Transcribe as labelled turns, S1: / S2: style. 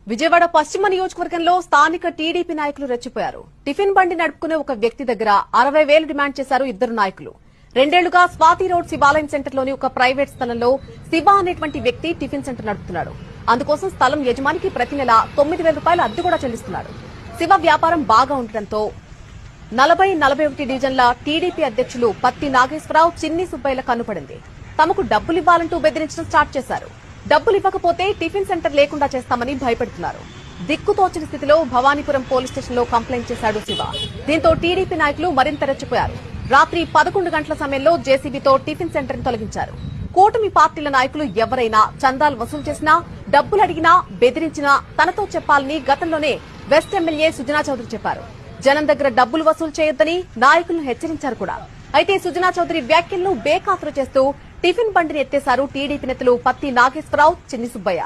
S1: విజయవాడ పశ్చిమ నియోజకవర్గంలో స్థానిక టీడీపీ నాయకులు రెచ్చిపోయారు. టిఫిన్ బండి నడుపుకునే ఒక వ్యక్తి దగ్గర 60,000 డిమాండ్ చేశారు ఇద్దరు నాయకులు. 2 ఏళ్లుగా స్వాతి రోడ్ శివాలయం సెంటర్లోని ఒక ప్రైవేట్ స్థలంలో శివ అనేటువంటి వ్యక్తి టిఫిన్ సెంటర్ నడుపుతున్నాడు. అందుకోసం స్థలం యజమానికి ప్రతి నెల 9,000 రూపాయల అద్దె కూడా చెల్లిస్తున్నాడు. శివ వ్యాపారం బాగా ఉండటంతో 40-41 డివిజన్ల టీడీపీ అధ్యక్షులు పత్తి నాగేశ్వరరావు, చిన్ని సుబ్బయ్యల కన్నుపడింది. తమకు డబ్బులివ్వాలంటూ బెదిరించడం స్టార్ట్ చేశారు. డబ్బులు ఇవ్వకపోతే టిఫిన్ సెంటర్ లేకుండా చేస్తామని భయపెడుతున్నారు. దిక్కుతోచిన స్థితిలో భవానీపురం పోలీస్ స్టేషన్ లో కంప్లైంట్ చేశాడు శివ. దీంతో టీడీపీ నాయకులు మరింత రెచ్చిపోయారు. రాత్రి 11 గంటల సమయంలో జేసీబీతో టిఫిన్ సెంటర్ ని తొలగించారు. కూటమి పార్టీల నాయకులు ఎవరైనా చందాలు వసూలు చేసినా, డబ్బులు అడిగినా, బెదిరించినా తనతో చెప్పాలని గతంలోనే వెస్ట్ ఎమ్మెల్యే సుజనా చౌదరి చెప్పారు. జనం దగ్గర డబ్బులు వసూలు చేయొద్దని నాయకులను హెచ్చరించారు కూడా. అయితే సుజనా చౌదరి వ్యాఖ్యలను బేఖాతరు చేస్తూ టిఫిన్ బండిని ఎత్తేశారు టీడీపీ నేతలు పత్తి నాగేశ్వరరావు, చిన్ని సుబ్బయ్య.